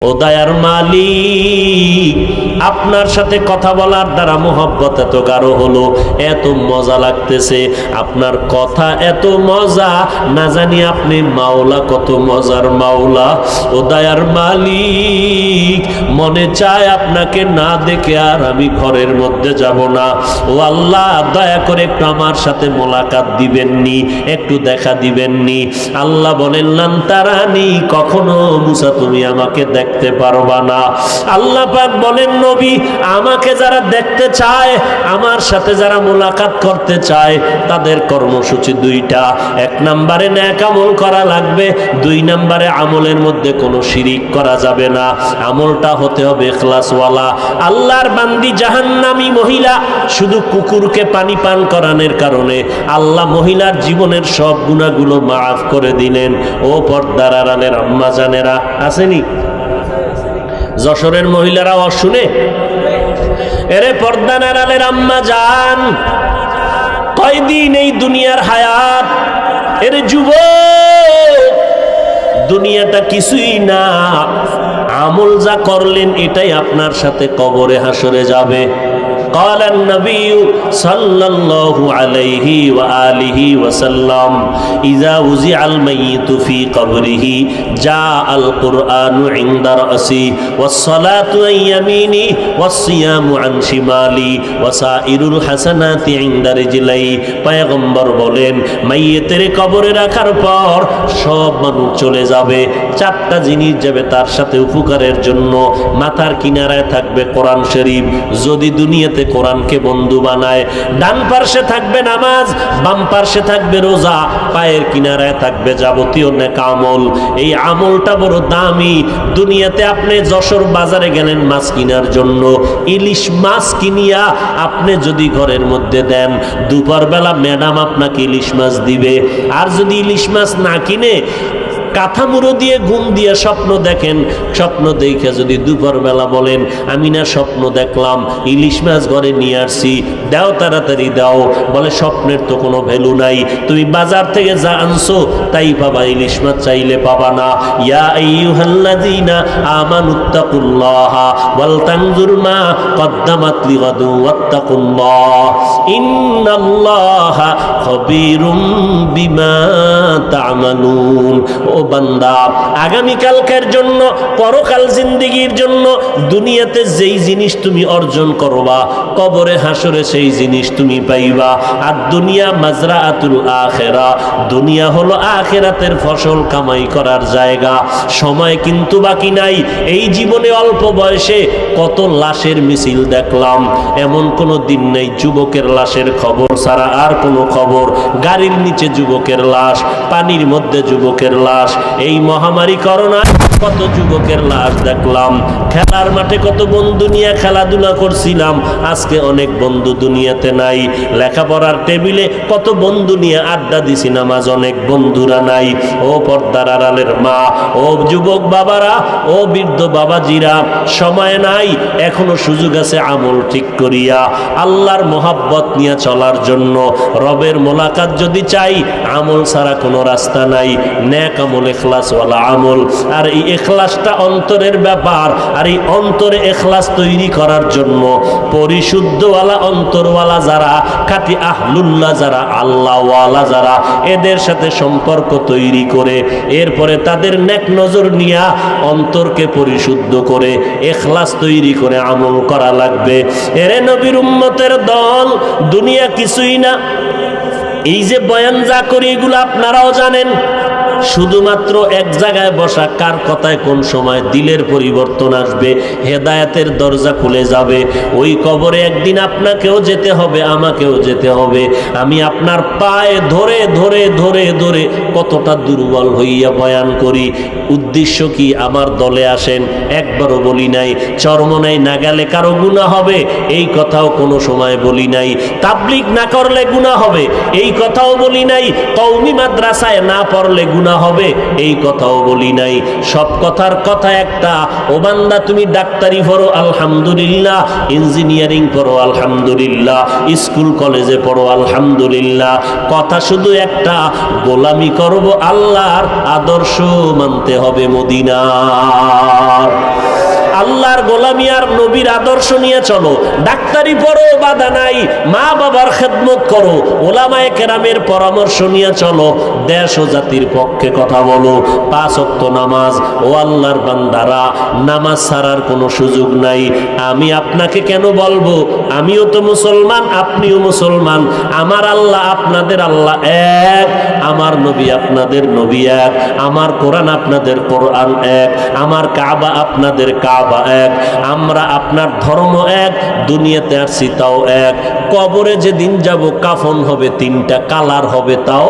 ও দয়ার মালিক, আপনার সাথে কথা বলার দ্বারা মোহব্বত এত গাঢ় হলো, এত মজা লাগতেছে, আপনার কথা এত মজা, না জানি আপনি মাওলা কত মজার মাওলা। ও দয়ার মালিক, মনে চায় আপনাকে না দেখে আর আমি ঘরের মধ্যে যাব না। ও আল্লাহ, দয়া করে একটু আমার সাথে মোলাকাত দিবেননি, একটু দেখা দিবেননি। আল্লাহ বলেন, লান তারানি, কখনো মুসা তুমি আমাকে দেখতে পারবা না। আল্লাহ পাক বলেন, নবী, আমাকে যারা দেখতে চায়, আমার সাথে যারা মোলাকাত করতে চায়, তাদের কর্মসূচি দুইটা। এক নম্বরে নেক আমল করা লাগবে, দুই নম্বরে আমলের মধ্যে কোনো শিরিক করা যাবে না, আমলটা হতে হবে ইখলাসওয়ালা। আল্লাহর বান্দি জাহান্নামী মহিলা শুধু কুকুরকে পানি পান করানোর কারণে আল্লাহ মহিলার জীবনের সব গুনাহগুলো মাফ করে দিলেন। ও পর্দার আড়ালের আম্মা জানেরা, আসেনি যশোরের মহিলারা শুনে? এরে পর্দার আড়ালের আম্মা জান, কয়দিন এই দুনিয়ার হায়াত? এরে যুবক, দুনিয়াটা কিছুই না, আমল যা করলেন এটাই আপনার সাথে কবরে হাসরে যাবে। قال النبي صلى الله عليه وآله وسلم إذا وزع الميت في قبره جاء القرآن عند رأسي والصلاة عن يميني والصيام عن شمالي وسائر الحسنات عند رجلي। পয়গম্বর বলেন, মাইয়েতের কবরে রাখার পর সব মানুষ চলে যাবে, চারটা জিনিস যাবে তার সাথে উপকারের জন্য। মাথার কিনারায় থাকবে কোরআন শরীফ, যদি দুনিয়াতে কোরআনকে বন্ধু বানায়। ডান পার্শ্বে থাকবে নামাজ, বাম পার্শ্বে থাকবে রোজা, পায়ের কিনারায় থাকবে যাবতীয় নেক আমল। এই আমলটা বড় দামি। দুনিয়াতে আপনি যশোর বাজারে গেলেন মাছ কেনার জন্য, ইলিশ মাছ কিনিয়া আপনি যদি ঘরের মধ্যে দেন, দুপুরবেলা ম্যাডাম আপনাকে ইলিশ মাছ দিবে। আর যদি ইলিশ মাছ না কিনে কাঁথামুড়ো দিয়ে ঘুম দিয়ে স্বপ্ন দেখেন, স্বপ্ন দেখে যদি দুপুরবেলা বলেন, আমি না স্বপ্ন দেখলাম ইলিশ মাছ ঘরে নিয়ে আসছি, দাও তাড়াতাড়ি দাও, বলে স্বপ্নের তো কোনো ভ্যালু নাই, তুমি বাজার থেকে যা আনছো তাই পাবা, ইলিশ মাছ চাইলে পাবা না। ইয়া আইয়ুহাল্লাযীনা আমানুত্তাকুল্লাহা ওয়াল তানজুর মা কদ্দামাত লিগাদু ওয়াত্তাকুল্লাহ ইন্নাল্লাহা খাবীরুম বিমা তা'মালুন। ও বান্দা, আগামীকালকের জন্য, পরকাল জিন্দেগির জন্য দুনিয়াতে যেই জিনিস তুমি অর্জন করবা, কবরে হাসরে সেই জিনিস তুমি পাইবা। আর দুনিয়া মাজরাআতুল আখিরা, দুনিয়া হলো আখিরাতের ফসল কামাই করার জায়গা। সময় কিন্তু বাকি নাই। এই জীবনে অল্প বয়সে কত লাশের মিছিল দেখলাম, এমন কোনো দিন নেই যুবকের লাশের খবর ছাড়া আর কোনো খবর। গাড়ির নিচে যুবকের লাশ, পানির মধ্যে যুবকের লাশ। এই মহামারী করোনায় কত যুবকের লাশ দেখলাম। খেলার মাঠে কত বন্ধু নিয়ে খেলাধুলা করছিলাম, আজকে অনেক বন্ধু দুনিয়াতে নাই। লেখাপড়ার টেবিলে কত বন্ধু নিয়ে আড্ডা দিছি, নামাজ অনেক বন্ধুরা নাই। ও পর্দার আড়ালের মা, ও যুবক বাবারা, ও বৃদ্ধ বাবাজিরা, সময় নাই, এখনো সুযোগ আছে আমল ঠিক করিয়া আল্লাহর মোহাব্বত নিয়ে চলার জন্য। রবের মোলাকাত যদি চাই, আমল ছাড়া কোনো রাস্তা নাই। নেক আমল, ইখলাসওয়ালা আমল। আর এই ইখলাসটা অন্তরের ব্যাপার। আর এই অন্তরে ইখলাস তৈরি করার জন্য পরিশুদ্ধওয়ালা অন্তরওয়ালা যারা, খাঁটি আহলুল্লাহ যারা, আল্লাহওয়ালা যারা, এদের সাথে সম্পর্ক তৈরি করে এরপরে তাদের নেক নজর নিয়া অন্তরকে পরিশুদ্ধ করে ইখলাস তৈরি করে আমল করা লাগবে। এরে নবীর উম্মতের দল, দুনিয়া কিছুই না। এই যে বয়ান যা করি এগুলো আপনারাও জানেন, শুধুমাত্র এক জায়গায় বসা, কার কথায় কোন সময় দিলের পরিবর্তন আসবে, হেদায়েতের দরজা খুলে যাবে। ওই কবরে একদিন আপনাকেও যেতে হবে, আমাকেও যেতে হবে। আমি আপনার পায়ে ধরে ধরে ধরে ধরে কতটা দুর্বল হইয়া বয়ান করি। উদ্দেশ্য কি? আমার দলে আসেন, একবারও বলি নাই। চরমনাই না গেলে কারো গুনাহ হবে, এই কথাও কোনো সময় বলি নাই। তাবলীগ না করলে গুনাহ হবে, এই কথাও বলি নাই। কওমি মাদ্রাসায় না পড়লে গুনাহ হবে এই কথাও বলি নাই। সব কথার কথা একটা, ও বান্দা তুমি ডাক্তারি পড়ো আলহামদুলিল্লাহ, ইঞ্জিনিয়ারিং পড়ো আলহামদুলিল্লাহ, স্কুল কলেজে পড়ো আলহামদুলিল্লাহ, কথা শুধু একটা, গোলামি করব আল্লাহর, আদর্শ মানতে হবে মদিনার। আল্লাহর গোলামি আর নবীর আদর্শ নিয়ে চলো। ডাক্তারি পড়ো, বাধা নাই, মা বাবার খেদমত করো, ওলামায়ে কেরামের পরামর্শ নিয়ে চলো, দেশ ও জাতির পক্ষে কথা বলো, 5 ওয়াক্ত নামাজ। ও আল্লাহর বান্দারা, নামাজ ছাড়ার কোনো সুযোগ নাই। আমি আপনাকে কেন বলবো? আমিও তো মুসলমান, আপনিও মুসলমান, আমার আল্লাহ আপনাদের আল্লাহ এক, আমার নবী আপনাদের নবী এক, আমার কোরআন আপনাদের কোরআন এক, আমার কাবা আপনাদের কাবা এক, আমরা আপনার ধর্ম এক, দুনিয়াতে আসছি তাও এক। কবরে যেদিন যাব কাফন হবে 3টা কালার হবে, তাও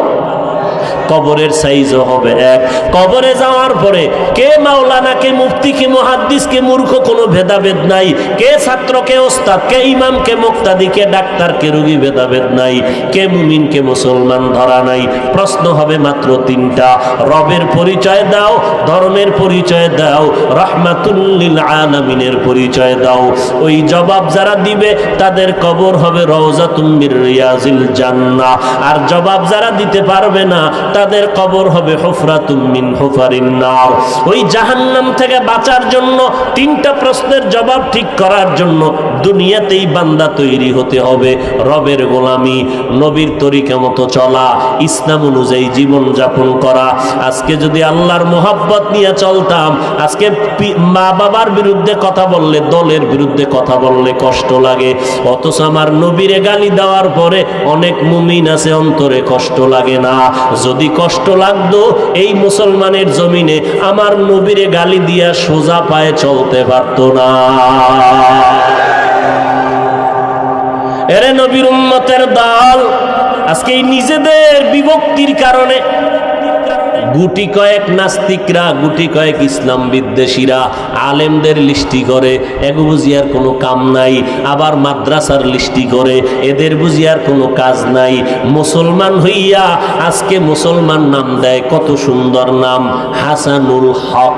কবরের সাইজও হবে এক। কবরে যাওয়ার পরে কে মাওলানা, কে মুফতি, কে মুহাদ্দিস, কে মূর্খ কোনো ভেদাভেদ নাই, কে ছাত্র, কে ওস্তাদ, কে ইমাম, কে মুক্তাদি, কে ডাক্তার, কে রোগী, ভেদাভেদ নাই, কে মুমিন, কে মুসলমান ধরা নাই। প্রশ্ন হবে মাত্র 3টা, রবের পরিচয় দাও, ধর্মের পরিচয় দাও, রাহমাতুল লিল আলামিনের পরিচয় দাও। ওই জবাব যারা দিবে তাদের কবর হবে রওজাতুম মির রিয়াজিল জান্নাহ, আর জবাব যারা দিতে পারবে না তাদের কবর হবে হুফরাতুম মিন হুফারিন নার। ওই জাহান্নাম থেকে বাঁচার জন্য 3টা প্রশ্নের জবাব ঠিক করার জন্য দুনিয়াতেই বান্দা তৈরি হতে হবে। রবের গোলামি, নবীর তরিকা মতো চলা, ইসলাম অনুযায়ী জীবন যাপন করা। আজকে যদি আল্লাহর মোহাব্বত নিয়ে চলতাম, আজকে মা বাবার বিরুদ্ধে কথা বললে, দলের বিরুদ্ধে কথা বললে কষ্ট লাগে, অথচ আমার নবীরে গালি দেওয়ার পরে অনেক মুমিন আছে অন্তরে কষ্ট লাগে না। যদি কষ্ট লাগতো এই মুসলমানের জমিনে আমার নবীরে গালি দিয়া সোজা পায়ে চলতে পারত না। এরে নবীর উম্মতের দল, আজকে এই নিজেদের বিভক্তির কারণে গুটি কয়েক নাস্তিকরা, গুটি কয়েক ইসলাম বিদ্বেষীরা আলেমদের লিস্টি করে, এগো বুঝিয়ার কোনো কাম নাই। আবার মাদ্রাসার লিস্টি করে, এদের বুঝিয়ার কোনো কাজ নাই। মুসলমান হইয়া আজকে মুসলমান নাম দেয়, কত সুন্দর নাম, হাসানুল হক,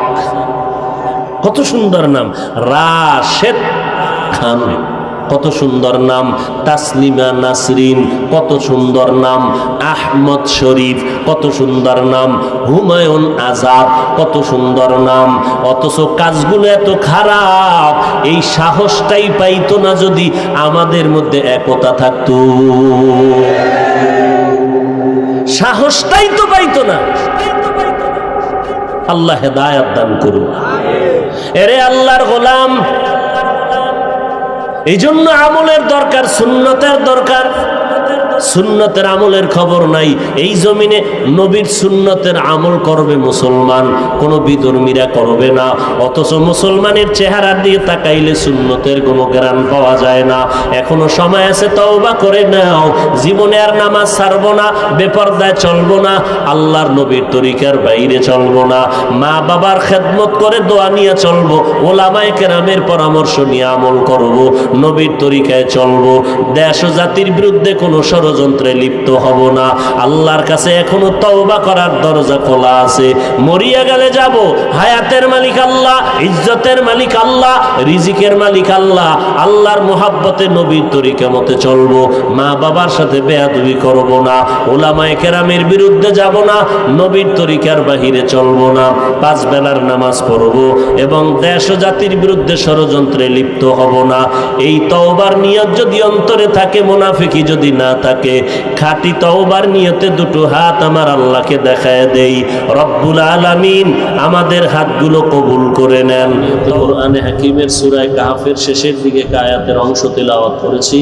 কত সুন্দর নাম, রাশেদ খান, কত সুন্দর নাম, তাসলিমা নাসরিন, কত সুন্দর নাম, আহমদ শরীফ, কত সুন্দর নাম, হুমায়ুন আজাদ, কত সুন্দর নাম। অথচ কাজগুলো এত খারাপ, এই সাহসটাই পাইতো না যদি আমাদের মধ্যে একতা থাকতো। সাহসটাই তো পাইতো না। আল্লাহ হেদায়েত দান করুন। এরে আল্লাহর গোলাম, এই জন্য আমলের দরকার, সুন্নতের দরকার। সুন্নতের আমলের খবর নাই। এই জমিনে নবীর সুন্নতের আমল করবে মুসলমান, কোনো বিধর্মীরা করবে না। অথচ মুসলমানের চেহারা দিয়ে তাকাইলে সুন্নতের কোনো জ্ঞান পাওয়া যায় না। এখনো সময় আছে, তওবা করে নাও। জীবনে আর নামাজ ছাড়বো না, বেপরদায় চলবো না, আল্লাহর নবীর তরিকার বাইরে চলবো না, মা বাবার খেদমত করে দোয়া নিয়ে চলবো, ওলামায়ে কেরামের পরামর্শ নিয়ে আমল করব, নবীর তরিকায় চলবো, দেশ ও জাতির বিরুদ্ধে কোনো ষড়যন্ত্রে লিপ্ত হব না। আল্লাহর কাছে এখনো তওবা করার দরজা খোলা আছে। মরিয়া গেলে যাব, হায়াতের মালিক আল্লাহ, ইজ্জতের মালিক আল্লাহ, রিজিকের মালিক আল্লাহ। আল্লাহর মোহাব্বতে নবীর তরিকা মতে চলবো, মা বাবার সাথে বেয়াদবি করব না, ওলামায়ে কেরামের বিরুদ্ধে যাব না, নবীর তরিকার বাহিরে চলবো না, 5 বেলার নামাজ পড়ব এবং দেশ ও জাতির বিরুদ্ধে ষড়যন্ত্রে লিপ্ত হব না। এই তওবার নিয়ত যদি অন্তরে থাকে, মুনাফিকি যদি না থাকে, খাঁটি তওবার নিয়তে দুটো হাত আমার আল্লাহকে দেখায় দেই। রব্বুল আলামিন আমাদের হাতগুলো কবুল করে নেন। কোরআনে হাকিমের সূরা কাহফের শেষের দিকে আয়াতের অংশ তেলাওয়াত করেছি।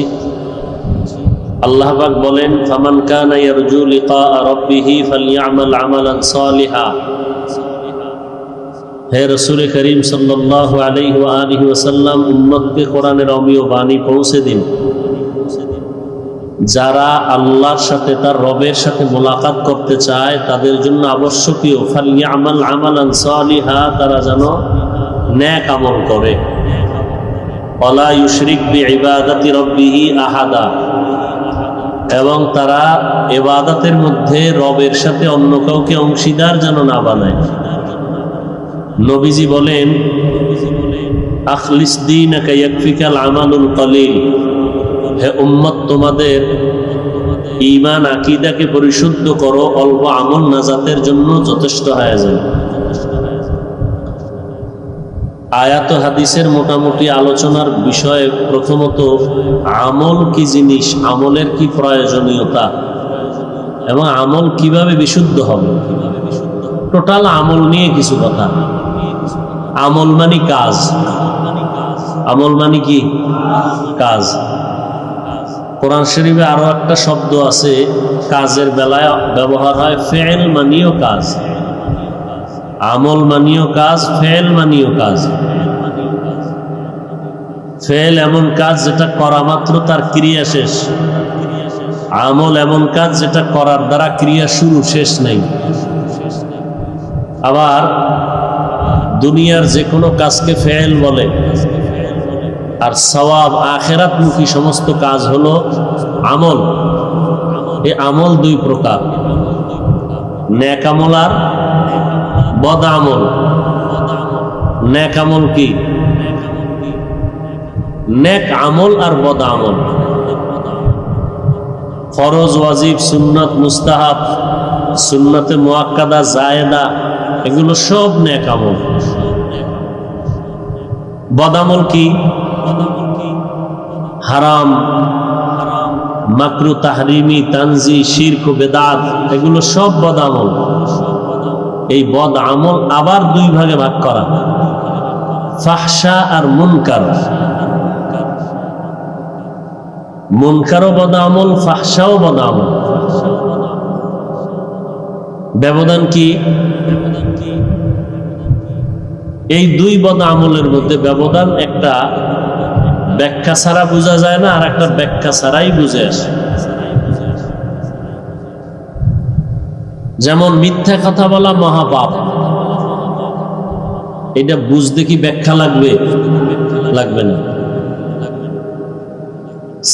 আল্লাহ পাক বলেন, ফামান কানা ইয়ারজু লিকা রাব্বিহি ফালইআমাল আমালান সালিহা। হে রাসূল করিম সাল্লাল্লাহু আলাইহি ওয়া আলিহি ওয়াসাল্লাম, উম্মতকে কোরআনের অমীয় বাণী পৌঁছে দিন। যারা আল্লাহর সাথে, তার রবের সাথে মোলাকাত করতে চায়, তাদের জন্য আবশ্যকীয় ফালইআমাল আমালান সালিহা, তারা যেন নেক আমল করে। ওয়ালা ইউশরিক বিইবাদাতি রাব্বিহি আহাদা, এবং তারা ইবাদতের মধ্যে রবের সাথে অন্য কাউকে অংশীদার যেন না বানায়। নবীজি বলেন, আখলিস দীনাকা ইয়াকফিকাল আমালুল কলিল, হে উম্মত তোমাদের ঈমান আকীদাকে পরিশুদ্ধ করো, অল্প আমল নাজাতের জন্য যথেষ্ট হয়ে যায়। আয়াত হাদিসের মোটামুটি আলোচনার বিষয়ে প্রথমত আমল কি জিনিস, আমলের কি প্রয়োজনীয়তা এবং আমল কিভাবে বিশুদ্ধ হবে, টোটাল আমল নিয়ে কিছু কথা। আমল মানে কাজ, আমল মানে কি কাজ। কোরআন শরীফে আরো একটা শব্দ আছে কাজের বেলায় ব্যবহার হয়, ফেল মানিও কাজ। আমল মানিও কাজ, ফেল মানিও কাজ। ফেল এমন কাজ যেটা করা মাত্র তার ক্রিয়া শেষ, আমল এমন কাজ যেটা করার দ্বারা ক্রিয়া শুরু শেষ নাই। আবার দুনিয়ার যে কোনো কাজকে ফেল বলে, আর সওয়াব আখিরাতমুখী সমস্ত কাজ হলো আমল। এই আমল দুই প্রকার, নেক আমল আর বদ আমল। নেক আমল কি? নেক আমল আর বদ আমল, ফরজ, ওয়াজিব, সুন্নাত, মুস্তাহাব, সুন্নাতে মুআক্কাদা, জায়েদা, এগুলো সব নেক আমল। বদ আমল কি? হারাম, মাকরু, তাহরিমি, তানজি, শিরক, বেদাত, এগুলো সব বদ আমল। এই বদ আমল আবার দুই ভাগে ভাগ করা, ফাহশা আর মুনকার। মুনকারও বদ আমল, ফাহশাও বদ আমল। ব্যবধান কি? এই দুই বদ আমলের মধ্যে ব্যবধান, একটা ব্যাখ্যা ছাড়া বোঝা যায় না, আর একটা ব্যাখ্যা ছাড়াই বুঝে আসে। যেমন মিথ্যা কথা বলা মহাপাপ, এটা বুঝতে কি ব্যাখ্যা লাগবে? লাগবে না।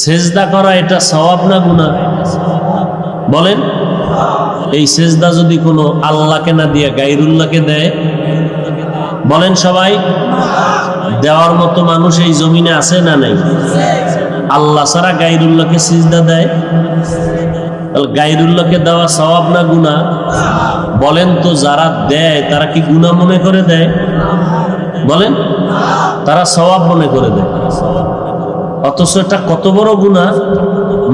সেজদা করা এটা সওয়াব না গুনাহ? বলেন। এই সেজদা যদি কোনো আল্লাহকে না দিয়া গায়রুল্লাহকে দেয়, বলেন সবাই। দেওয়ার মতো মানুষ এই জমিনে আছে না নাই? আল্লাহ ছাড়া গায়রুল্লাহকে সিজদা দেয়, গায়রুল্লাহকে দেওয়া সওয়াব না গুনাহ? বলেন তো, যারা দেয় তারা কি গুনাহ মনে করে দেয়? বলেন। তারা সওয়াব মনে করে দেয়, অথচ এটা কত বড় গুনাহ,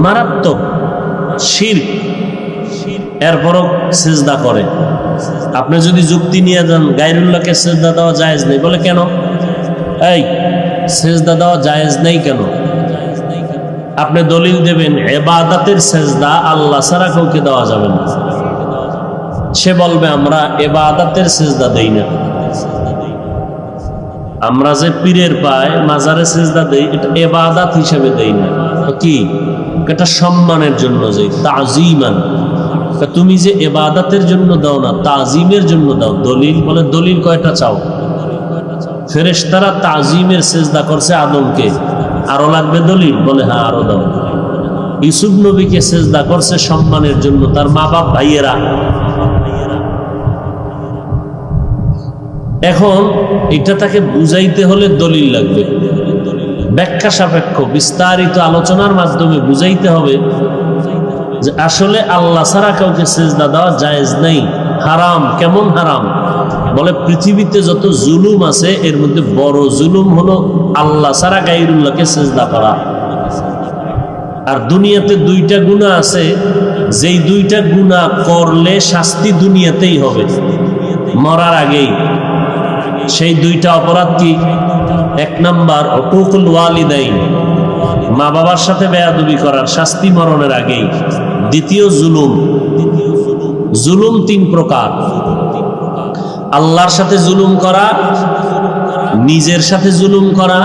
মারাত্মক শিরক। এরপরও সিজদা করে। আপনি যদি যুক্তি নিয়ে যান গায়রুল্লাহকে সিজদা দেওয়া জায়েজ নেই, বলে কেন? এই সিজদা দেওয়া জায়েজ নেই কেন? আপনি দলিল দেবেন ইবাদতের সিজদা আল্লাহ ছাড়া কাউকে দেওয়া যাবে না। সে বলবে আমরা ইবাদতের সিজদা দেই না। আমরা যে পীরের পায় মাজারে সিজদা দেই, এটা ইবাদত হিসেবে দেই না। কি? এটা সম্মানের জন্য যে তাজিমান। তুমি যে ইবাদতের জন্য দাও না, তাজিমের জন্য দাও। দলিল? বলে দলিল কয়টা চাও? ফেরেশতারা তাজিমের সিজদা করছে আদমকে, আরো লাগবে দলিল? বলে হ্যাঁ আরো দাও। ইউসুফ নবীকে সিজদা করছে সম্মানের জন্য, তার মা বাপ ভাইয়েরা। এখন এটা তাকে বুঝাইতে হলে দলিল লাগবে, ব্যাখ্যা সাপেক্ষ বিস্তারিত আলোচনার মাধ্যমে বুঝাইতে হবে যে আসলে আল্লাহ ছাড়া কাউকে সিজদা দেওয়া জায়েজ নেই, হারাম। কেমন হারাম? বলে পৃথিবীতে যত জুলুম আছে এর মধ্যে বড় জুলুম হলো আল্লাহ ছাড়া গায়রুল্লাহকে সিজদা করা। আর দুনিয়াতে দুইটা গুনাহ আছে, যেই দুইটা গুনাহ করলে শাস্তি দুনিয়াতেই হবে, মরার আগেই। সেই দুইটা অপরাধ কি? এক নাম্বার উকুকুল ওয়ালিদাইন, মা বাবার সাথে বেয়াদবি করার শাস্তি মরণের আগেই। দ্বিতীয় জুলুম। জুলুম তিন প্রকার: আল্লাহর সাথে জুলুম করা, নিজের সাথে জুলুম করা,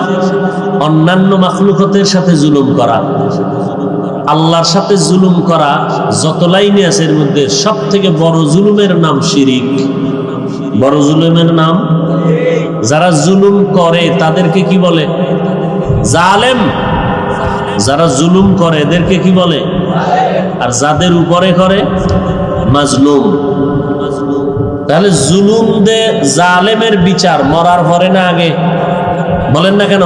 অন্যান্য মাখলুকাতের সাথে জুলুম করা। আল্লাহর সাথে জুলুম করা যত লাইনে আছে এর মধ্যে সব থেকে বড় জুলুমের নাম শিরিক। বড় জুলুমের নাম, যারা জুলুম করে তাদেরকে কি বলে? জালেম। যারা জুলুম করে এদেরকে কি বলে? আর যাদের উপরে করে মাজলুম। তাহলে জুলুম দে জালেমের বিচার মরার পরে না আগে? বলেন না কেন?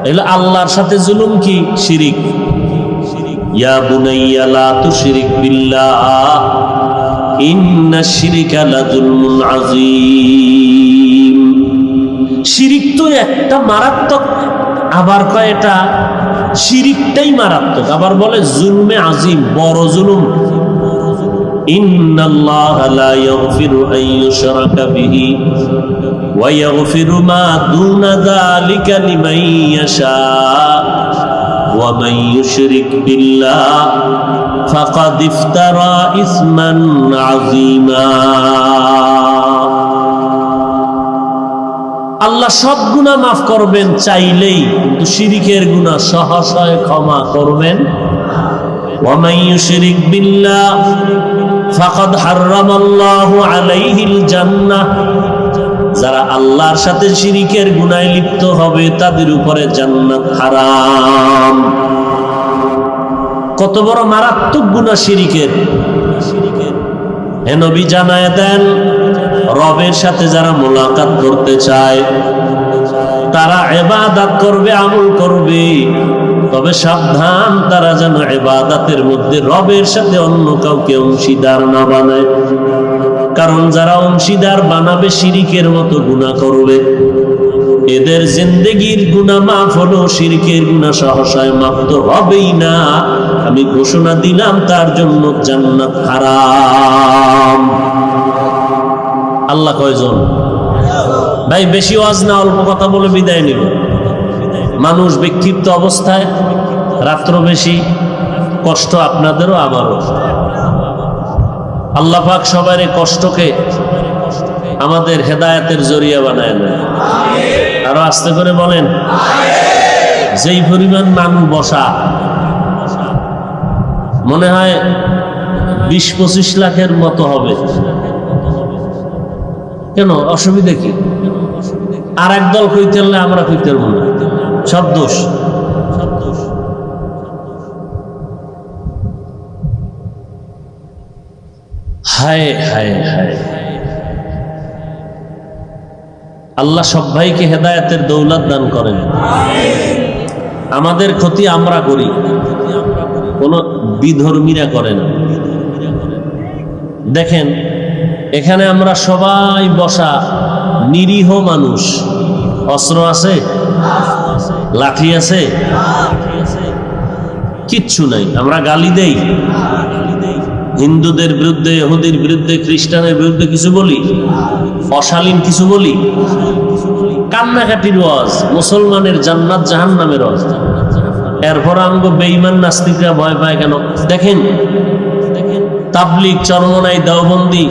এগুলো আল্লাহর সাথে জুলুম কি? শিরিক। ইয়া বুনাইয়া লা তুশরিক বিল্লাহ ইন্নাশ শিরকা লাযুলমুন আযীম। শিরিক তো একটা মারাত্মক, আবার কয় এটা শিরিকটাই মারাত্মক, আবার বলে জুলমে আযীম, বড় জুলুম। ইন্নাল্লাহা লা ইয়াগফিরু আন ইউশরাকা বিহি ওয়া ইয়াগফিরু মা দুনা যালিকা লিমান ইয়াশা ওয়া মান ইউশরিক বিল্লাহ ফাকাদ ইফতারা ইসমান আযীমা। আল্লাহ সব গুনাহ মাফ করবেন চাইলেই, কিন্তু শিরিকের গুনাহ সহসায় ক্ষমা করবেন। ওয়া মান ইউশরিক বিল্লাহ ফাকাদ হারামাল্লাহু আলাইহিল জান্নাহ। যারা আল্লাহর সাথে শিরিকের গুনাহে লিপ্ত হবে তাদের উপরে জান্নাত হারাম। কত বড় মারাত্মক গুনাহ শিরিকের! হে নবী জানায় দেন, রবের সাথে যারা মোলাকাত করতে চায় তারা ইবাদত করবে, আমল করবে, তবে সাবধান তারা যেন ইবাদতের মধ্যে রবের সাথে অন্য কাউকে অংশীদার না বানায়। কারণ যারা অংশীদার বানাবে শিরিকের মতো গুনাহ করবে, এদের জিন্দেগির গুনাহ মাফ হলো, শিরকের গুনাহ সহসায় মাফ তো হবেই না। আমি ঘোষণা দিলাম তার জন্য জান্নাত হারাম। আল্লাহ কয়জন? ভাই বেশি ওয়াজ না, অল্প কথা বলে বিদায় নিব। মানুষ বিক্ষিপ্ত অবস্থায়, রাত্র বেশি, কষ্ট আপনাদেরও আমারও। আল্লাহ পাক সবার এই কষ্টকে আমাদের হেদায়েতের জরিয়া বানায় নেয়। আরো আস্তে করে বলেন। যেই পরিমাণ মানুষ বসা, মনে হয় 20-25 লাখের মতো হবে। কেন? অসুবিধা কি? আর একদল কইতে হলে আমরা কইতে পারবো না, সব দোষ। হায় হায় হায়! আল্লাহ সব ভাইকে হেদায়েতের দৌলত দান করেন। আমাদের ক্ষতি আমরা করি, কোন বিধর্মীরা করে না। দেখেন এখানে আমরা সবাই বসা নিরীহ মানুষ। অস্ত্র আছে? লাঠি আছে? কিচ্ছু নাই। আমরা গালি দেই হিন্দুদের বিরুদ্ধে, ইহুদির বিরুদ্ধে, খ্রিস্টানের বিরুদ্ধে কিছু বলি, অশালীন কিছু বলি, কান্নাকাটির ওয়াজ, মুসলমানের জান্নাত জাহান্নামের ওয়াজ। এরপর আমগো বেঈমান নাস্তিকরা ভয় পায় কেন? দেখেন তাবলীগ, চরমনাই, দেওবন্দি,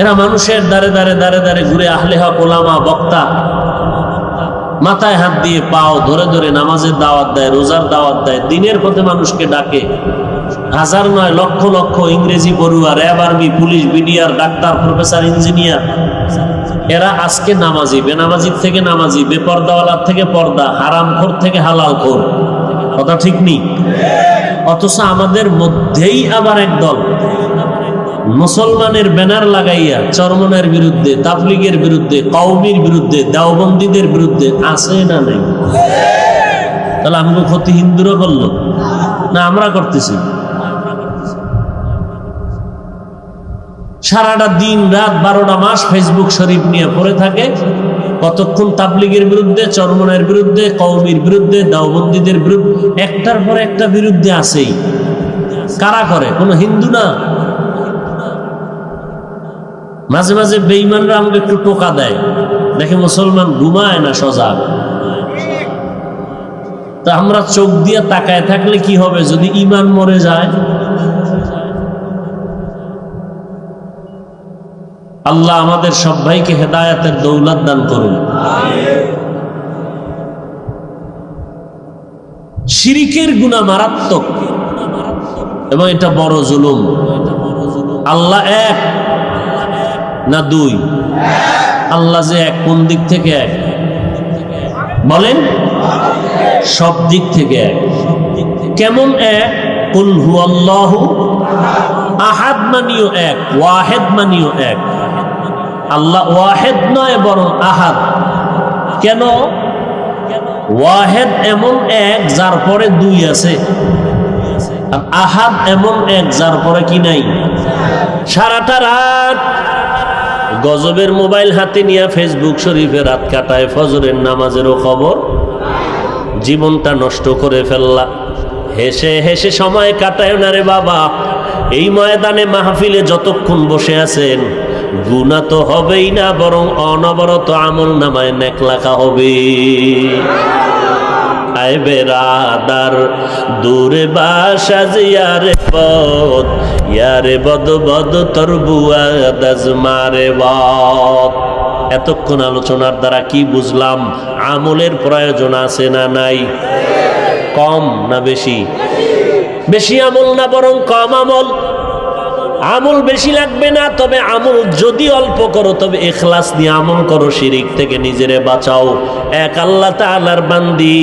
এরা মানুষের দ্বারে দ্বারে দ্বারে দ্বারে ঘুরে আহলে হক ওলামা, বক্তা, মাথায় হাত দিয়ে পাও ধরে ধরে নামাজের দাওয়াত দেয়, রোজার দাওয়াত দেয়, দিনের পথে মানুষকে ডাকে। হাজার নয় লক্ষ লক্ষ ইংরেজি পড়ুয়া, RAB, army, police, BDR, doctor, professor, engineer, এরা আজকে নামাজি, বেনামাজির থেকে নামাজি, বেপর্দাওয়ালার থেকে পর্দা, হারামখোর থেকে হালালখোর। কথা ঠিক নেই? অথচ আমাদের মধ্যেই আবার একদল মুসলমানের ব্যানার লাগাইয়া চরমনের বিরুদ্ধে, তাবলীগের বিরুদ্ধে, কওমির বিরুদ্ধে, দেওবন্দীদের বিরুদ্ধে আছে না নাই? তাহলে আমাকে ক্ষতি হিন্দুরা করলো না আমরা করতেছি? সারাটা দিন রাত 12টা মাস ফেসবুক শরীফ নিয়ে পড়ে থাকে। কতক্ষণ তাবলীগের বিরুদ্ধে, চরমনের বিরুদ্ধে, কওমির বিরুদ্ধে, দেওবন্দীদের বিরুদ্ধে, একটার পর একটা বিরুদ্ধে আছেই। কারা করে? কোনো হিন্দু না। মাঝে মাঝে বেঈমানরা আমাকে একটু টোকা দেয়, দেখে মুসলমান ঘুমায় না সজাগ। তা আমরা চোখ দিয়ে তাকায় থাকলে কি হবে যদি ঈমান মরে যায়? আল্লাহ আমাদের সব ভাইকে হেদায়েতের দৌলত দান করুন। শিরিকের গুনাহ মারাত্মক এবং এটা বড় জুলুম। আল্লাহ এক না দুই? আল্লাহ যে এক, কোন দিক থেকে এক? বলেন সব দিক থেকে এক। কেমন এক? কুল হুয়াল্লাহু আহাদ মানিও এক, ওয়াহেদ মানিও এক। আল্লাহ ওয়াহেদ নয় বরং আহাদ। কেন? ওয়াহেদ এমন এক যার পরে দুই আছে, আর আহাদ এমন এক যার পরে কি নাই। সারাটা রাত গজবের মোবাইল হাতে নিয়ে ফেসবুক শরীফে রাত কাটায়, ফজরের নামাজেরও খবর, জীবনটা নষ্ট করে ফেললা। হেসে হেসে সময় কাটায় না রে বাবা। এই ময়দানে মাহফিলে যতক্ষণ বসে আছেন, গুনাহ তো হবেই না, বরং অনবরত আমল নামায় নেক লেখা হবে। আয় বেরাদার দূরে বাসা জিয়ারে বদ, ইয়ারে বদ বদ তোর বুয়া দাজমারে বদ। এতক্ষণ আলোচনার দ্বারা কি বুঝলাম? আমলের প্রয়োজন আছে না নাই? কম না বেশি? বেশি আমল না বরং কম আমল। আমল বেশি লাগবে না, তবে আমল যদি অল্প করো তবে ইখলাস নিয়ে আমল করো, শিরিক থেকে নিজেরে বাঁচাও। এক আল্লাহ তাআলার বান্দি,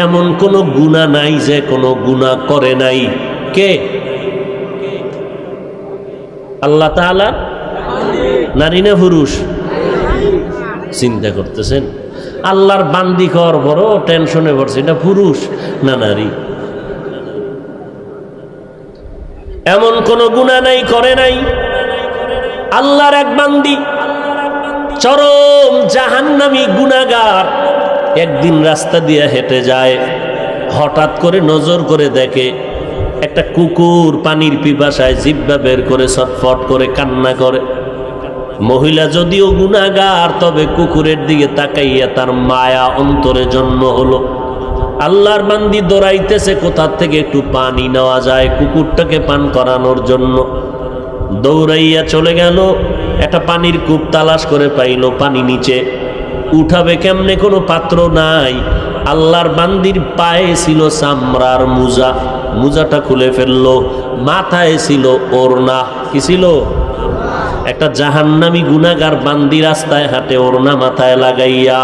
এমন কোনো গুনাহ নাই যে কোনো গুনাহ করে নাই। কে? আল্লাহ তাআলা। নারী না পুরুষ? চিন্তা করতেছেন? আল্লাহর বান্দি কর বড় টেনশনে পড়ছে, এটা পুরুষ না নারী? এমন কোন গুনাহ নাই করে নাই। আল্লাহর এক বান্দি চরম জাহান্নামী গুনাহগার একদিন রাস্তা দিয়ে হেঁটে যায়, হঠাৎ করে নজর করে দেখে একটা কুকুর পানির পিপাসায় জিহ্বা বের করে ছটফট করে কান্না করে। মহিলা যদিও গুনাহগার, তবে কুকুরের দিকে তাকাইয়া তার মায়া অন্তরে জন্ম হলো। আল্লাহর বান্দি দৌড়াইতেছে কোথা থেকে একটু পানি নেওয়া যায় কুকুরটাকে পান করানোর জন্য। দৌড়াইয়া চলে গেল, একটা পানির কূপ তালাশ করে পাইল, পানি নিচে উঠাবে কেমনে, কোনো পাত্র নাই। আল্লাহর বান্দির পায়ে ছিল চামড়ার মুজা, মুজাটা খুলে ফেললো। মাথায় ছিল ওড়না। কি ছিল? একটা জাহান্নামী গুনাহগার বান্দি রাস্তায় হাঁটে ওড়না মাথায় লাগাইয়া।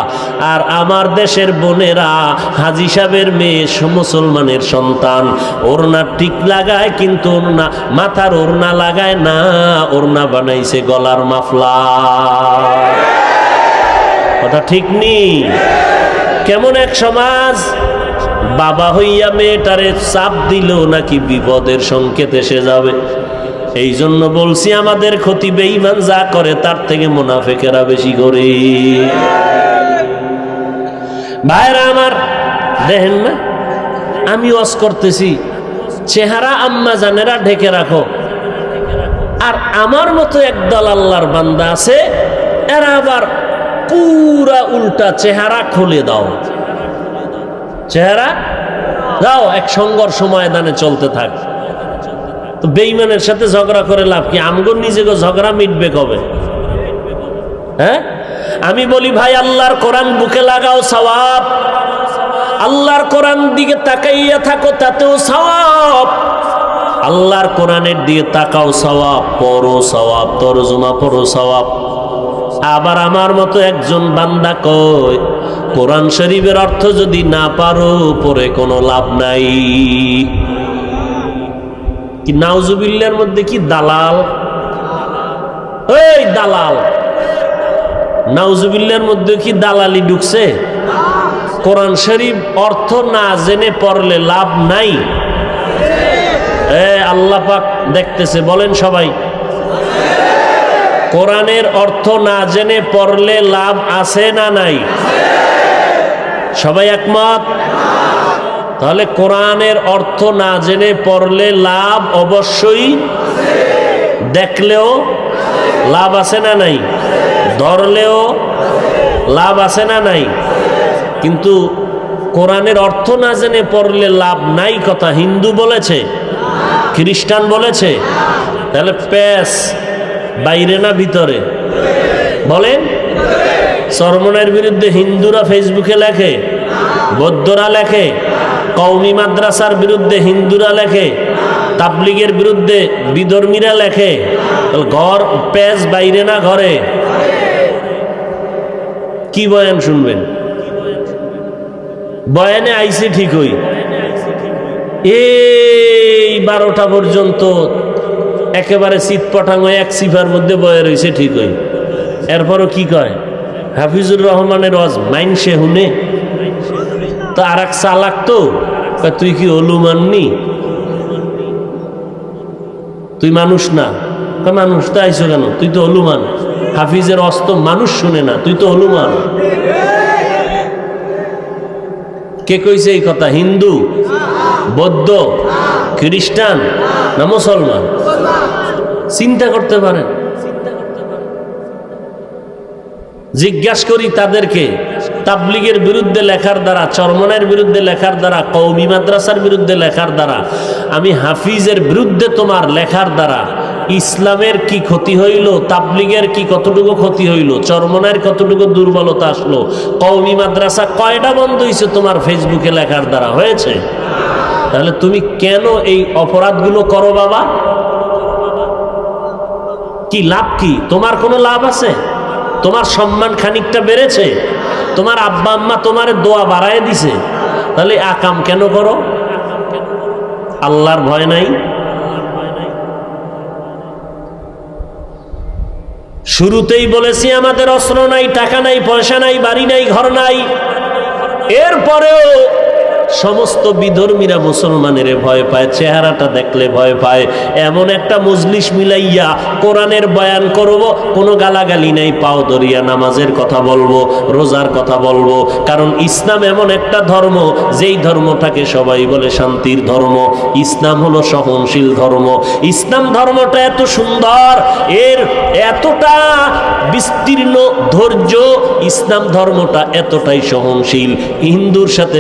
আর আমার দেশের বোনেরা, হাজী সাহেবের মেয়ে, মুসলমানের সন্তান, ওড়না ঠিক লাগায় কিন্তু ওড়না মাথার ওড়না লাগায় না, ওড়না বানাইছে গলার মাফলার। কথা ঠিক নেই? কেমন এক সমাজ! বাবা হইয়া মেয়েটারে চাপ দিল নাকি বিপদের সংকেত এসে যাবে। এই জন্য বলছি, আমাদের ক্ষতি বেঈমান যা করে তার থেকে মুনাফিকেরা বেশি করে। ভাইরা আমার, দেখেন না, আমি ওয়াজ করতেছি, চেহারা আম্মা জানেরা ঢেকে রাখো, আর আমার মতো একদল আল্লাহর বান্দা আছে, এরা আবার পুরা উল্টা, চেহারা খুলে দাও, চেহারা দাও, এক সংঘর্ষ ময়দানে চলতে থাক। তো বেঈমানের সাথে ঝগড়া করে লাভ কি? আমগো নিজেকে ঝগড়া মিটবে কবে? হ্যাঁ, আমি বলি ভাই, আল্লাহর কোরআন বুকে লাগাও, সওয়াব। আল্লাহর কোরআন দিকে তাকাইয়া থাকো, তাতেও সওয়াব। আল্লাহর কোরআনের দিকে তাকাও, সওয়াব। পড়ো সওয়াব, তরজমা পড়ো সওয়াব। আবার আমার মতো একজন বান্দা কয়, কোরআন শরীফের অর্থ যদি না পারো পরে কোনো লাভ নাই। কি নাউজুবিল্লাহর মধ্যে কি দালাল! এই দালাল, নাউজুবিল্লাহর মধ্যে কি দালালি ঢুকছে? কোরআন শরীফ অর্থ না জেনে পড়লে লাভ নাই। আল্লাহ পাক দেখতেছে, বলেন সবাই। কোরআনের অর্থ না জেনে পড়লে লাভ আছে না নাই? সবাই একমত? তাহলে কোরআনের অর্থ না জেনে পড়লে লাভ অবশ্যই, দেখলেও লাভ আছে না নাই? ধরলেও লাভ আছে না নাই? কিন্তু কোরআনের অর্থ না জেনে পড়লে লাভ নাই কথা হিন্দু বলেছে, খ্রিস্টান বলেছে? তাহলে প্যাস বাইরে না ভিতরে? বলেন। চরমনের বিরুদ্ধে হিন্দুরা ফেসবুকে লেখে, বৌদ্ধরা লেখে, কওমি মাদ্রাসার বিরুদ্ধে হিন্দুরা লেখে, তাবলিগের বিরুদ্ধে বিধর্মীরা লেখে। ঘর প্যাস বাইরে না ঘরে? কি বয়ান শুনবেন? বয়ানে আইসি ঠিকই, এই 12টা পর্যন্ত একেবারে শীত পটাঙ্গ এক সিফার মধ্যে বয়ে রয়েছে ঠিকই। এরপরও কি কয় হাফিজুর রহমানের ওয়াজ মাইনসে হুনে, তো আর এক চালাক তো কয়, তুই কি অলুমাননি, তুই মানুষ না। মানুষ তো আইসো কেন, তুই তো হলুমান। হাফিজের অস্ত মানুষ শুনে না, তুই তো হলুমান। কে কইছে এই কথা? হিন্দু, বৌদ্ধ, খ্রিস্টান না মুসলমান? চিন্তা করতে পারেন। জিজ্ঞাসা করি তাদেরকে, তাবলিগের বিরুদ্ধে লেখার দ্বারা, চরমনের বিরুদ্ধে লেখার দ্বারা, কওমি মাদ্রাসার বিরুদ্ধে লেখার দ্বারা, আমি হাফিজের বিরুদ্ধে তোমার লেখার দ্বারা ইসলামের কি ক্ষতি হইল? তাবলিগের কি কতটুকু ক্ষতি হইল? চরমনের কতটুকু দুর্বলতা আসলো? কওমি মাদ্রাসা কয়টা বন্ধ হয়েছে তোমার ফেসবুকে লেখার দ্বারা? হয়েছে। তাহলে তুমি কেন এই অপরাধগুলো করো বাবা? কি লাভ? কি তোমার কোনো লাভ আছে? তোমার সম্মান খানিকটা বেড়েছে? তোমার আব্বা আম্মা তোমার দোয়া বাড়ায় দিছে, তাহলে আকাম কেন করো? আল্লাহর ভয় নাই? শুরুতেই বলেছি আমাদের অস্ত্র নাই, টাকা নাই, পয়সা নাই, বাড়ি নাই, ঘর নাই। এরপরেও সমস্ত বিধর্মীরা মুসলমানের ভয় পায়, চেহারাটা দেখলে ভয় পায়। এমন একটা মজলিস মিলাইয়া কোরআনের বয়ান করব, কোনো গালাগালি নাই, পাও ধরিয়া নামাজের কথা বলবো, রোজার কথা বলবো। কারণ ইসলাম এমন একটা ধর্ম, যেই ধর্মটাকে সবাই বলে শান্তির ধর্ম। ইসলাম হলো সহনশীল ধর্ম। ইসলাম ধর্মটা এত সুন্দর, এর এতটা বিস্তীর্ণ ধৈর্য, ইসলাম ধর্মটা এতটাই সহনশীল। হিন্দুর সাথে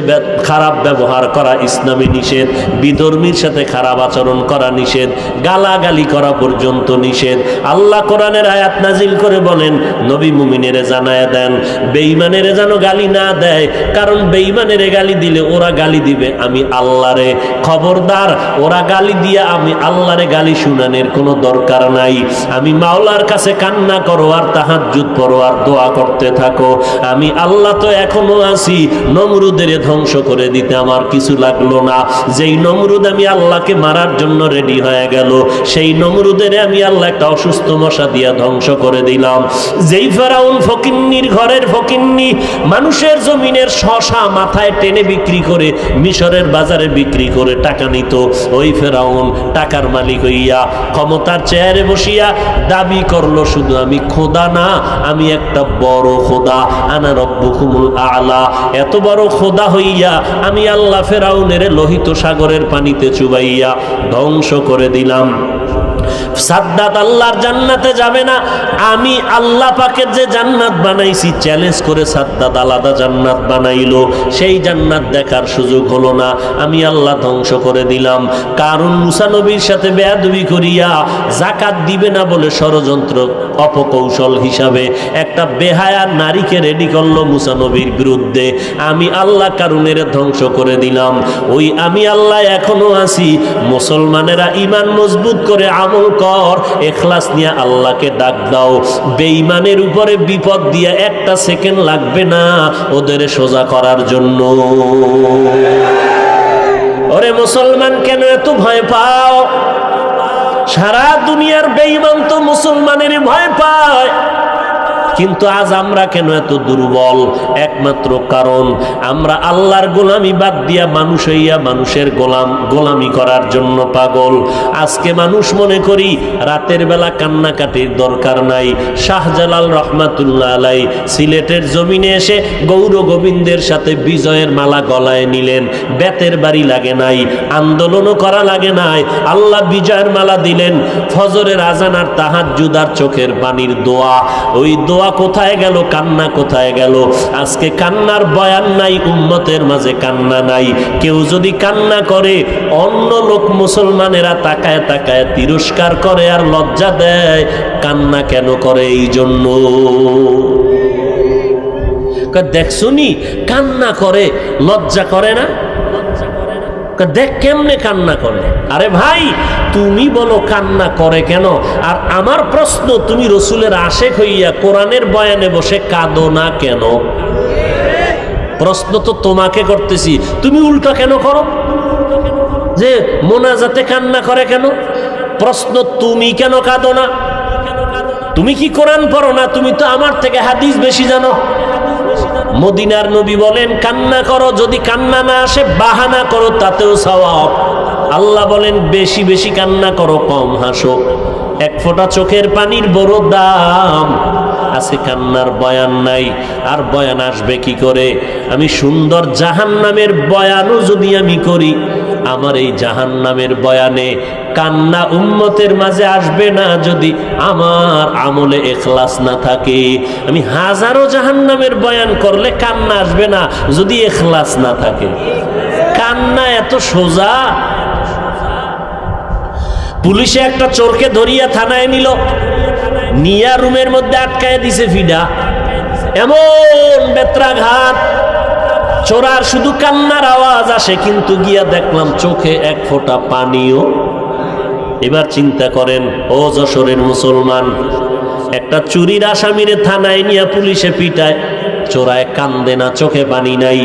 খারাপ ব্যবহার করা ইসলামে নিষেধ, বিধর্মীর সাথে খারাপ আচরণ করা নিষেধ, গালাগালি করা পর্যন্ত নিষেধ। আল্লাহ কোরআনের আয়াত নাজিল করে বলেন, নবী মুমিনেরে জানায়া দেন বেঈমানেরে যেন গালি না দেয়, কারণ বেঈমানেরে গালি দিলে ওরা গালি দিবে আমি আল্লাহরে। খবরদার, ওরা গালি দিয়া আমি আল্লাহরে গালি শুনানোর কোনো দরকার নাই। আমি মাওলার কাছে কান্না করো আর তাহাজ্জুদ পড়ো আর দোয়া করতে থাকো। আমি আল্লাহ তো এখনো আছি। নমরুদের ধ্বংস করে দিতে আমার কিছু লাগলো না। যেই নমরুদ আমি আল্লাহকে মারার জন্য রেডি হয়ে গেল, সেই নমরুদের আমি আল্লাহ একটা অসুস্থ মশা দিয়া ধ্বংস করে দিলাম। যেই ফেরাউন ফকিন্নির ঘরের ফকিন্নি, মানুষের জমিনের শশা মাথায় টেনে বিক্রি করে মিশরের বাজারে বিক্রি করে টাকা নিত, ওই ফেরাউন টাকার মালিক হইয়া ক্ষমতার চেয়ারে বসিয়া দাবি করলো শুধু আমি খোদা না, আমি একটা বড় খোদা, আনা রব্বুকুমুল আলা। এত বড় খোদা হইয়া আমি আল্লাহ ফেরাউনের লোহিত সাগরের পানিতে চুবাইয়া ধ্বংস করে দিলাম। সাদ্দাত আল্লাহর জান্নাতে যাবে না। আমি আল্লাহ পাকের যে জান্নাত বানাইছি, চ্যালেঞ্জ করে সাদ্দাত আলাদা জান্নাত বানাইলো, সেই জান্নাত দেখার সুযোগ হলো না, আমি আল্লাহ ধ্বংস করে দিলাম। কারণ মুসা নবীর সাথে বেয়াদবি করিয়া যাকাত দিবে না বলে ষড়যন্ত্র অপকৌশল হিসাবে একটা বেহায়া নারীকে রেডি করলো মুসা নবীর বিরুদ্ধে। আমি আল্লাহ কারুনের ধ্বংস করে দিলাম। ওই আমি আল্লাহ এখনো আছি। মুসলমানেরা ঈমান মজবুত করে আমল কর, ইখলাস নিয়ে আল্লাহকে ডাক দাও। বেঈমানের উপরে বিপদ দিয়া একটা সেকেন্ড লাগবে না ওদের সোজা করার জন্য। ওরে মুসলমান, কেন এত ভয় পাও? সারা দুনিয়ার বেঈমান তো মুসলমানের ভয় পায়, কিন্তু আজ আমরা কেন এত দুর্বল? একমাত্র কারণ আমরা আল্লাহর গোলামি বাদ দিয়া মানুষ হইয়া মানুষের গোলামি করার জন্য পাগল। আজকে মানুষ মনে করি রাতের বেলা কান্নাকাটির দরকার নাই। শাহজালাল রহমাতুল্লাহ আলাই সিলেটের জমিনে এসে গৌর গোবিন্দের সাথে বিজয়ের মালা গলায় নিলেন। বেতের বাড়ি লাগে নাই, আন্দোলনও করা লাগে নাই, আল্লাহ বিজয়ের মালা দিলেন। ফজরের আজান আর তাহাজ্জুদ আর চোখের পানির দোয়া, ওই দোয়া কোথায় গেল? কান্না কোথায় গেল? আজকে কান্নার বয়ান নাই, উম্মতের মাঝে কান্না নাই। কেউ যদি কান্না করে, অন্য লোক মুসলমানেরা তাকায় তাকায় তিরস্কার করে আর লজ্জা দেয়। কান্না কেন করে? এই জন্য দেখছুনি কান্না করে, লজ্জা করে না? দেখ কেমনে কান্না করে। আরে ভাই, তুমি বলো কান্না করে কেন? আর আমার প্রশ্ন, তুমি রসুলের আশেক হইয়া কোরআনের বয়ানে বসে কাঁদো না কেন? প্রশ্ন তো তোমাকে করতেছি, তুমি উল্টা কেন করো? যে মোনাজাতে কান্না করে কেন? প্রশ্ন, তুমি কেন কাঁদো না? তুমি কি কোরআন পড়ো না? তুমি তো আমার থেকে হাদিস বেশি জানো। মদিনার নবী বলেন, কান্না করো, যদি কান্না না আসে বাহানা করো, তাতেও সওয়াব। আল্লাহ বলেন, বেশি বেশি কান্না করো, কম হাসো। এক ফোঁটা চোখের পানির বড় দাম। আছে কান্নার বয়ান নাই, আর বয়ান আসবে কি করে? আমি সুন্দর জাহান্নামের বয়ানও যদি আমি করি, আমার এই জাহান্নামের বয়ানে কান্না উম্মতের মাঝে আসবে না যদি আমার আমলে ইখলাস না থাকে। আমি হাজারো জাহান্নামের বয়ান করলে কান্না আসবে না যদি ইখলাস না থাকে। কান্না এত সোজা। পুলিশে একটা চোরকে ধরিয়া থানায় নিল, নিয়া রুমের মধ্যে আটকায় দিছে ফিডা। এমন বেত্রাঘাত, চোরার শুধু কান্নার আওয়াজ আসে, কিন্তু গিয়া দেখলাম চোখে এক ফোঁটা পানিও। এবার চিন্তা করেন, ও যশোরের মুসলমান, একটা চুরির আসামিরে থানায় নিয়ে পুলিশে পিটায়, চোরায় কান্দে না, চোখে পানি নাই।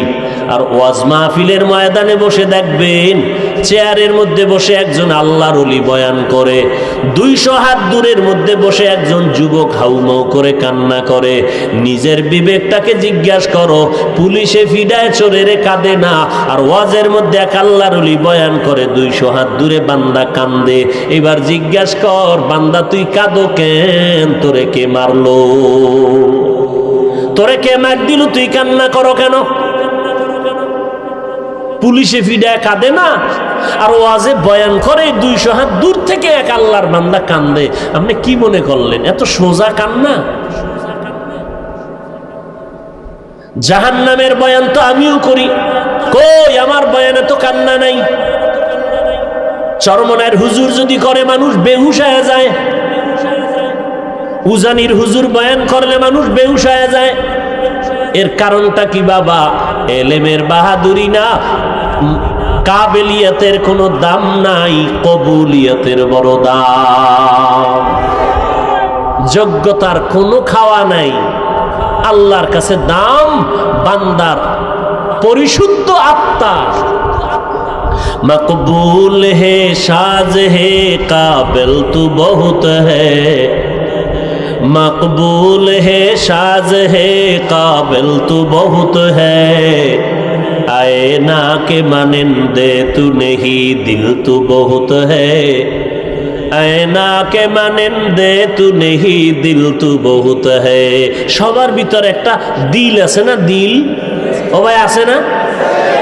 আর ওয়াজ মাহফিলের ময়দানে বসে দেখবেন, চেয়ারের মধ্যে বসে একজন আল্লাহর ওলি বয়ান করে, 200 হাত দূরের মধ্যে বসে একজন যুবক হাউমাউ করে কান্না করে। নিজের বিবেকটাকে জিজ্ঞাসা করো, পুলিশে ফিডায় চোরেরে কাঁদে না, আর ওয়াজের মধ্যে এক আল্লাহর ওলি বয়ান করে, 200 হাত দূরে বান্দা কান্দে। এবার জিজ্ঞাসা কর, বান্দা তুই কাঁদো কেন? তোরে কে মারলো? তোরে কে মার দিল? তুই কান্না করো কেন? পুলিশে ফিডায় কাঁদে না, আর ওয়াজে বয়ান করে 200 হাত দূর থেকে এক আল্লাহর বান্দা কান্দে। আপনি কি মনে করলেন এত সোজা কান্না? জাহান্নামের বয়ান তো আমিও করি, কই আমার বয়ানে তো কান্না নাই। চরমনায়ের হুজুর যদি করে মানুষ বেহুশ হয়ে যায়, উজানির হুজুর বয়ান করলে মানুষ বেহুশ হয়ে যায়। এর কারণটা কি বাবা? এলেমের বাহাদুরি না, কাবেলিয়াতের কোনো দাম নাই, কবুলিয়াতের বড় দাম। যোগ্যতার কোনো খাওয়া নাই, আল্লাহর কাছে দাম বান্দার পরিশুদ্ধ আত্মা। মকবুল হে সাজ হে কাবিল তু বহুত হে, मकबूल है साज है काबिल तू बहुत है, आए ना के मानिंदे तू नहीं दिल तू बहुत है, आए ना के मानिंदे तू नहीं दिल तू बहुत है। সবার ভিতর একটা দিল আছে না? দিল ও ভাই আছে না?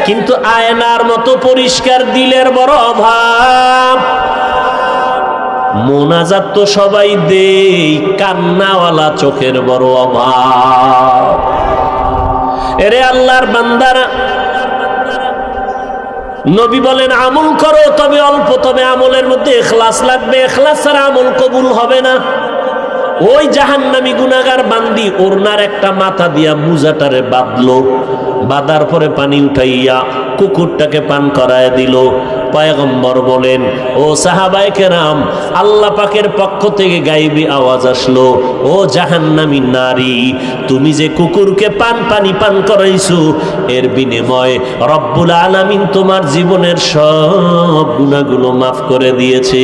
কিন্তু আয়নার মতো পরিষ্কার দিলের বড় অভাব। মোনাজাত তো সবাই দেই, কান্নাওয়ালা চোখের বড় অভাব। এরে আল্লাহর বান্দারা, নবী বলেন আমল করো, তবে অল্প, তবে আমলের মধ্যে ইখলাস লাগবে। ইখলাস ছাড়া আমল কবুল হবে না। ওই জাহান্নামী গুনাহগার বান্দি ওরনার একটা মাথা দিয়া মুজাটারে বাঁধলো, বাঁধার পরে পানি উঠাইয়া কুকুরটাকে পান করায় দিল। পয়গম্বর বলেন, ও সাহাবায়ে কেরাম, আল্লাহ পাকের পক্ষ থেকে গায়েবী আওয়াজ আসলো, ও জাহান্নামী নারী, তুমি যে কুকুরকে পানি পান করাইছো, এর বিনিময়ে রব্বুল আলামিন তোমার জীবনের সব গুনাহগুলো মাফ করে দিয়েছে।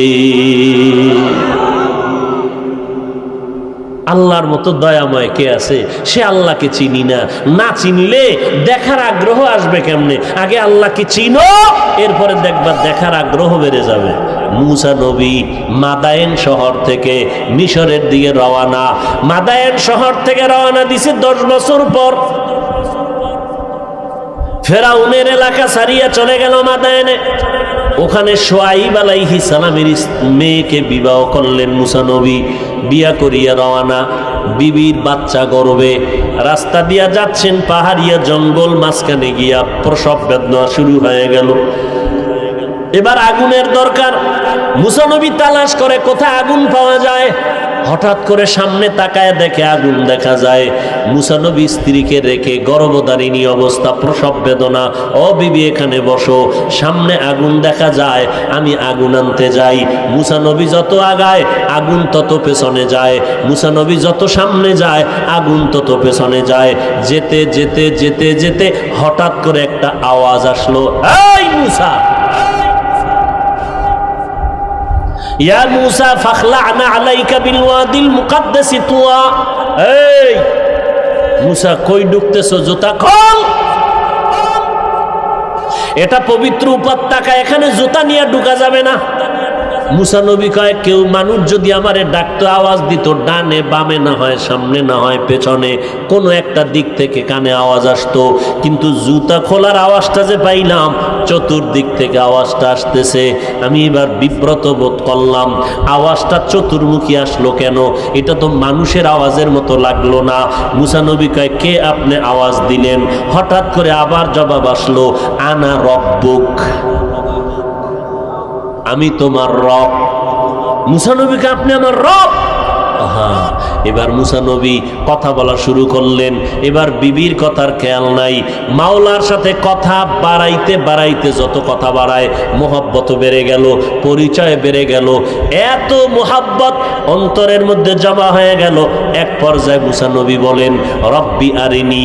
আল্লাহর মতো দয়াময় কে আছে? সে আল্লাহকে চিনি না, না চিনলে দেখার আগ্রহ আসবে কেমনে? আগে আল্লাহকে চিনো, এরপরে দেখবা দেখার আগ্রহ বেড়ে যাবে। মুসা নবী মাদায়েন শহর থেকে মিশরের দিকে রওয়ানা। মাদায়েন শহর থেকে রওয়ানা দিছে 10 বছর পর। ফেরাউনের এলাকা ছাড়িয়া চলে গেল মাদায়েনে। ওখানে শুআইব আলাইহিস সালামের মেয়েকে বিবাহ করলেন মুসা নবী। বিয়া করিয়া রওয়ানা, বিবির বাচ্চা গর্ভে রাস্তা দিয়া যাচ্ছেন, পাহাড়িয়া জঙ্গল, মাঝখানে গিয়া প্রসব বেদনা শুরু হয়ে গেল। এবার আগুনের দরকার। মুসা নবী তালাশ করে কোথায় আগুন পাওয়া যায়। হঠাৎ করে সামনে তাকায় দেখে আগুন দেখা যায়। মুসা নবী স্ত্রীকে রেখে গর্ভধারিণী অবস্থা, প্রসব বেদনা, ও বিবি এখানে বসো, সামনে আগুন দেখা যায়, আমি আগুন আনতে যাই। মুসা নবী যত আগায় আগুন তত পেছনে যায়, মুসা নবী যত সামনে যায় আগুন তত পেছনে যায়। যেতে যেতে যেতে যেতে হঠাৎ করে একটা আওয়াজ আসলো, এই মুসা, ইয়া মুসা ফাখলা'না আলাইকা বিল ওয়াদিল মুকাদ্দাস তুয়া। এই মুসা, কই ঢুকতেছো? জুতা খোল। এটা পবিত্র উপত্যকা, এখানে জুতা নিয়ে ঢুকা যাবে না। মুসা নবী কয়, কেউ মানুষ যদি আমারে ডাকতো, আওয়াজ দিত, ডানে বামে না হয় সামনে না হয় পেছনে, কোনো একটা দিক থেকে কানে আওয়াজ আসতো, কিন্তু জুতা খোলার আওয়াজটা যে পাইলাম, চতুর্দিক থেকে আওয়াজটা আসতেছে। আমি এবার বিব্রত বোধ করলাম, আওয়াজটা চতুর্মুখী আসলো কেন? এটা তো মানুষের আওয়াজের মতো লাগলো না। মুসা নবী কয়, কে আপনি আওয়াজ দিলেন? হঠাৎ করে আবার জবাব আসলো, আনা রব্বুক, আমি তোমার রব। মুসা নবীকে, আপনি আমার রব? হ্যাঁ। এবার মুসা নবী কথা বলা শুরু করলেন। এবার বিবির কথার খেয়াল নাই। মাওলার সাথে কথা বাড়াইতে বাড়াইতে যত কথা বাড়ায়, মোহাব্বত বেড়ে গেল, পরিচয় বেড়ে গেল, এত মোহাব্বত অন্তরের মধ্যে জমা হয়ে গেল। এক পর্যায়ে মুসা নবী বলেন, রব্বি আরিনি